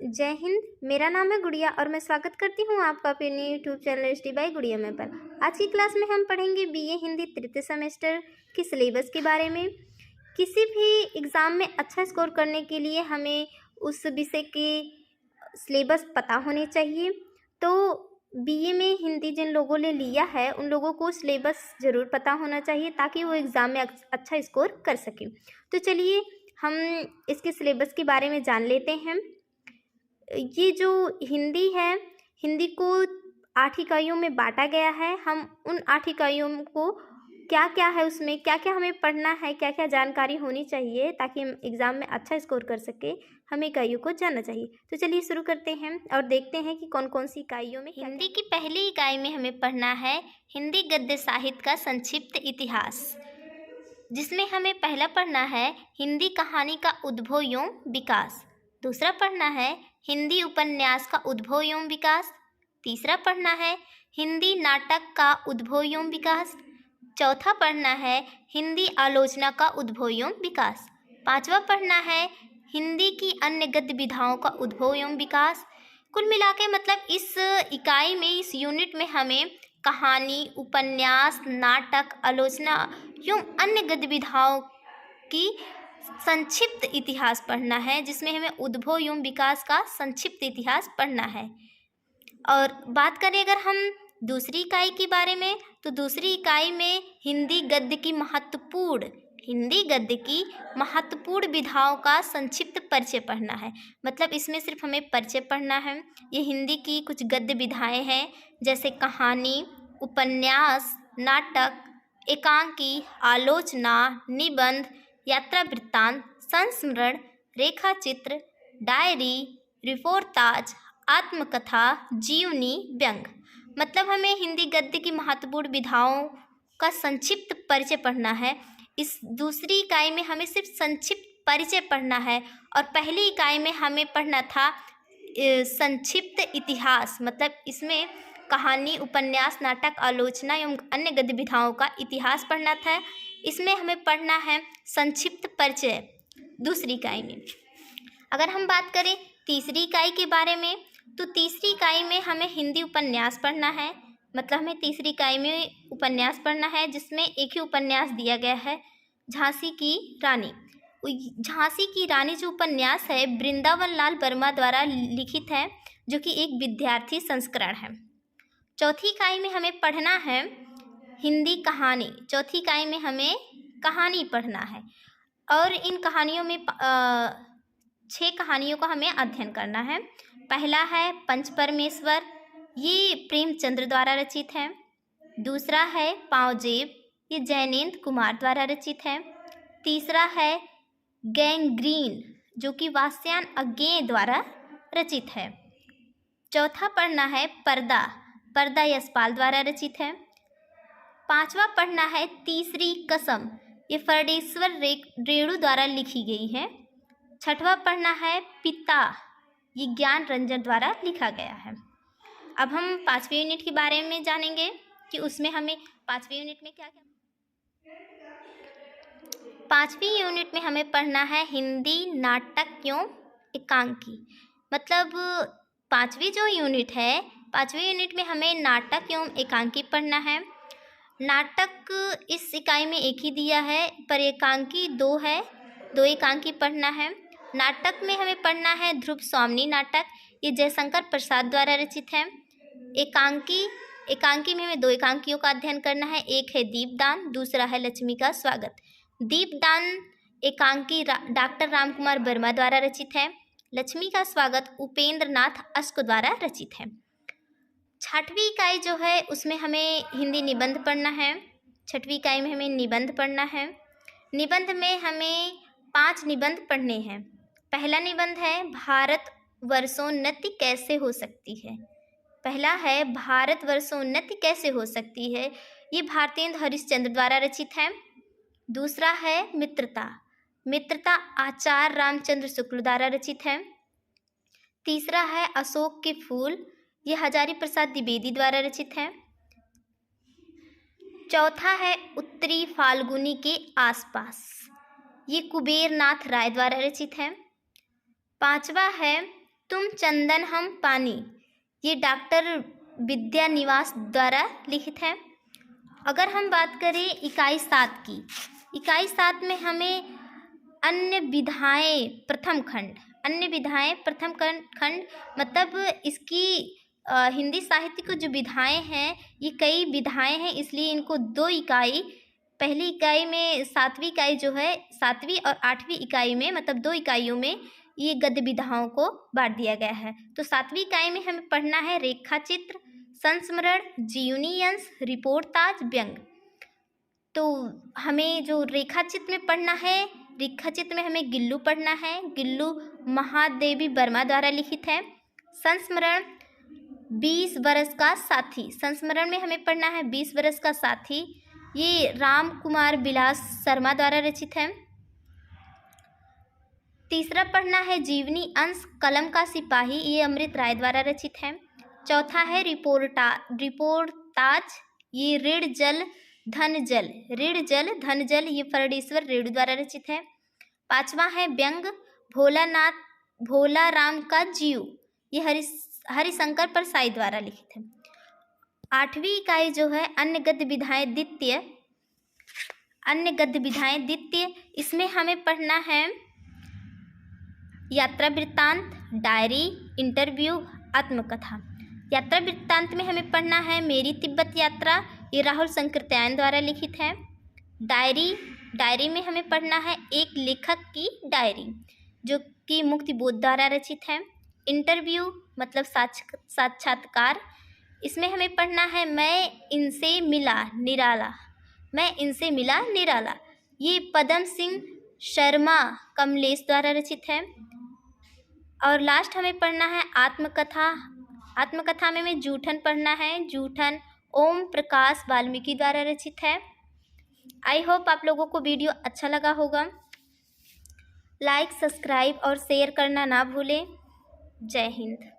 जय हिंद। मेरा नाम है गुड़िया और मैं स्वागत करती हूँ आपका अपने यूट्यूब चैनल स्टडी बाय गुड़िया में पर। आज की क्लास में हम पढ़ेंगे बीए हिंदी तृतीय सेमेस्टर की सिलेबस के बारे में। किसी भी एग्ज़ाम में अच्छा स्कोर करने के लिए हमें उस विषय के सिलेबस पता होने चाहिए। तो बीए में हिंदी जिन लोगों ने लिया है उन लोगों को सिलेबस ज़रूर पता होना चाहिए ताकि वो एग्ज़ाम में अच्छा स्कोर कर सकें। तो चलिए हम इसके सिलेबस के बारे में जान लेते हैं। ये जो हिंदी है, हिंदी को 8 इकाइयों में बांटा गया है। हम उन 8 इकाइयों को क्या क्या है, उसमें क्या क्या हमें पढ़ना है, क्या क्या जानकारी होनी चाहिए ताकि हम एग्ज़ाम में अच्छा स्कोर कर सके, हमें इकाइयों को जानना चाहिए। तो चलिए शुरू करते हैं और देखते हैं कि कौन कौन सी इकाइयों में हिंदी की पहली इकाई में हमें पढ़ना है हिंदी गद्य साहित्य का संक्षिप्त इतिहास, जिसमें हमें पहला पढ़ना है हिंदी कहानी का उद्भव एवं विकास। दूसरा पढ़ना है हिंदी उपन्यास का उद्भव एवं विकास। तीसरा पढ़ना है हिंदी नाटक का उद्भव एवं विकास। चौथा पढ़ना है हिंदी आलोचना का उद्भव एवं विकास। पांचवा पढ़ना है हिंदी की अन्य गद्य विधाओं का उद्भव एवं विकास। कुल मिला के मतलब इस इकाई में, इस यूनिट में हमें कहानी, उपन्यास, नाटक, आलोचना एवं अन्य गद्य विधाओं की संक्षिप्त इतिहास पढ़ना है, जिसमें हमें उद्भव एवं विकास का संक्षिप्त इतिहास पढ़ना है। और बात करें अगर हम दूसरी इकाई के बारे में, तो दूसरी इकाई में हिंदी गद्य की महत्वपूर्ण विधाओं का संक्षिप्त परिचय पढ़ना है। मतलब इसमें सिर्फ हमें परिचय पढ़ना है। ये हिंदी की कुछ गद्य विधाएं हैं, जैसे कहानी, उपन्यास, नाटक, एकांकी, आलोचना, निबंध, यात्रा वृत्तांत, संस्मरण, रेखाचित्र, डायरी, रिपोर्टाज, आत्मकथा, जीवनी, व्यंग। मतलब हमें हिंदी गद्य की महत्वपूर्ण विधाओं का संक्षिप्त परिचय पढ़ना है। इस दूसरी इकाई में हमें सिर्फ संक्षिप्त परिचय पढ़ना है और पहली इकाई में हमें पढ़ना था संक्षिप्त इतिहास। मतलब इसमें कहानी, उपन्यास, नाटक, आलोचना एवं अन्य गद्य विधाओं का इतिहास पढ़ना था। इसमें हमें पढ़ना है संक्षिप्त परिचय दूसरी इकाई में। अगर हम बात करें तीसरी इकाई के बारे में, तो तीसरी इकाई में हमें हिंदी उपन्यास पढ़ना है। मतलब हमें तीसरी इकाई में उपन्यास पढ़ना है, जिसमें एक ही उपन्यास दिया गया है, झांसी की रानी। झांसी की रानी जो उपन्यास है वृंदावन लाल वर्मा द्वारा लिखित है, जो कि एक विद्यार्थी संस्करण है। चौथी इकाई में हमें पढ़ना है हिंदी कहानी। चौथी इकाई में हमें कहानी पढ़ना है और इन कहानियों में 6 कहानियों का हमें अध्ययन करना है। पहला है पंच परमेश्वर, ये प्रेमचंद्र द्वारा रचित है। दूसरा है पांवजेब, ये जैनेन्द्र कुमार द्वारा रचित है। तीसरा है गैंग्रीन, जो कि वात्स्यायन अज्ञेय द्वारा रचित है। चौथा पढ़ना है पर्दा यशपाल द्वारा रचित है। पांचवा पढ़ना है तीसरी कसम, ये फरडेश्वर रेणु द्वारा लिखी गई है। छठवां पढ़ना है पिता, ये ज्ञान रंजन द्वारा लिखा गया है। अब हम 5वीं यूनिट के बारे में जानेंगे कि उसमें हमें 5वीं यूनिट में क्या क्या। 5वीं यूनिट में हमें पढ़ना है हिंदी नाटक एवं एकांकी। मतलब 5वीं जो यूनिट है, 5वीं यूनिट में हमें नाटक एवं एकांकी पढ़ना है। नाटक इस इकाई में एक ही दिया है, पर एकांकी 2 है, 2 एकांकी पढ़ना है। नाटक में हमें पढ़ना है ध्रुव स्वामिनी नाटक, ये जयशंकर प्रसाद द्वारा रचित है। एकांकी में हमें 2 एकांकियों का अध्ययन करना है, एक है दीपदान, दूसरा है लक्ष्मी का स्वागत। दीपदान एकांकी डॉक्टर रामकुमार वर्मा द्वारा रचित है। लक्ष्मी का स्वागत उपेंद्र नाथ अश्क द्वारा रचित है। 6वीं इकाई जो है उसमें हमें हिंदी निबंध पढ़ना है। 6वीं इकाई में हमें निबंध पढ़ना है। निबंध में हमें 5 निबंध पढ़ने हैं। पहला निबंध है भारत वर्षोन्नति कैसे हो सकती है। पहला है भारत वर्षोन्नति कैसे हो सकती है, ये भारतेंदु हरिश्चंद्र द्वारा रचित है। दूसरा है मित्रता आचार्य रामचंद्र शुक्ल द्वारा रचित है। तीसरा है अशोक के फूल, ये हजारी प्रसाद द्विवेदी द्वारा रचित है। चौथा है उत्तरी फाल्गुनी के आसपास, ये कुबेर नाथ राय द्वारा रचित है। 5वां है तुम चंदन हम पानी, ये डॉक्टर विद्या निवास द्वारा लिखित है। अगर हम बात करें इकाई 7 की, इकाई 7 में हमें अन्य विधाएं प्रथम खंड, अन्य विधाएं प्रथम खंड मतलब इसकी हिंदी साहित्य को जो विधाएं हैं ये कई विधाएं हैं, इसलिए इनको 2 इकाई, पहली इकाई में 7वीं इकाई जो है 7वीं और 8वीं इकाई में मतलब 2 इकाइयों में ये गद्य विधाओं को बांट दिया गया है। तो 7वीं इकाई में हमें पढ़ना है रेखा चित्र, संस्मरण, जीवनी अंश, रिपोर्ट ताज, व्यंग। तो हमें जो रेखा चित्र में पढ़ना है, रेखा चित्र में हमें गिल्लू पढ़ना है, गिल्लू महादेवी वर्मा द्वारा लिखित है। संस्मरण 20 वर्ष का साथी, संस्मरण में हमें पढ़ना है 20 वर्ष का साथी, ये राम कुमार बिलास शर्मा द्वारा रचित है। तीसरा पढ़ना है जीवनी अंश कलम का सिपाही, ये अमृत राय द्वारा रचित है। चौथा है रिपोर्टाज, ये ऋण जल धन जल, ऋण जल धन जल, ये फरडेश्वर रेणु द्वारा रचित है। पांचवा है व्यंग भोला राम का जीव, ये हरिशंकर परसाई द्वारा लिखित है। 8वीं इकाई जो है अन्य गद्य विधाएं द्वितीय, इसमें हमें पढ़ना है यात्रा वृत्तांत, डायरी, इंटरव्यू, आत्मकथा। यात्रा वृत्तांत में हमें पढ़ना है मेरी तिब्बत यात्रा, ये राहुल संकृत्यायन द्वारा लिखित है। डायरी में हमें पढ़ना है एक लेखक की डायरी जो कि मुक्ति बोध द्वारा रचित है। इंटरव्यू मतलब साक्षात्कार, इसमें हमें पढ़ना है मैं इनसे मिला निराला, ये पदम सिंह शर्मा कमलेश द्वारा रचित है। और लास्ट हमें पढ़ना है आत्मकथा में हमें जूठन पढ़ना है, जूठन ओम प्रकाश वाल्मीकि द्वारा रचित है। आई होप आप लोगों को वीडियो अच्छा लगा होगा। लाइक, सब्सक्राइब और शेयर करना ना भूलें। जय हिंद।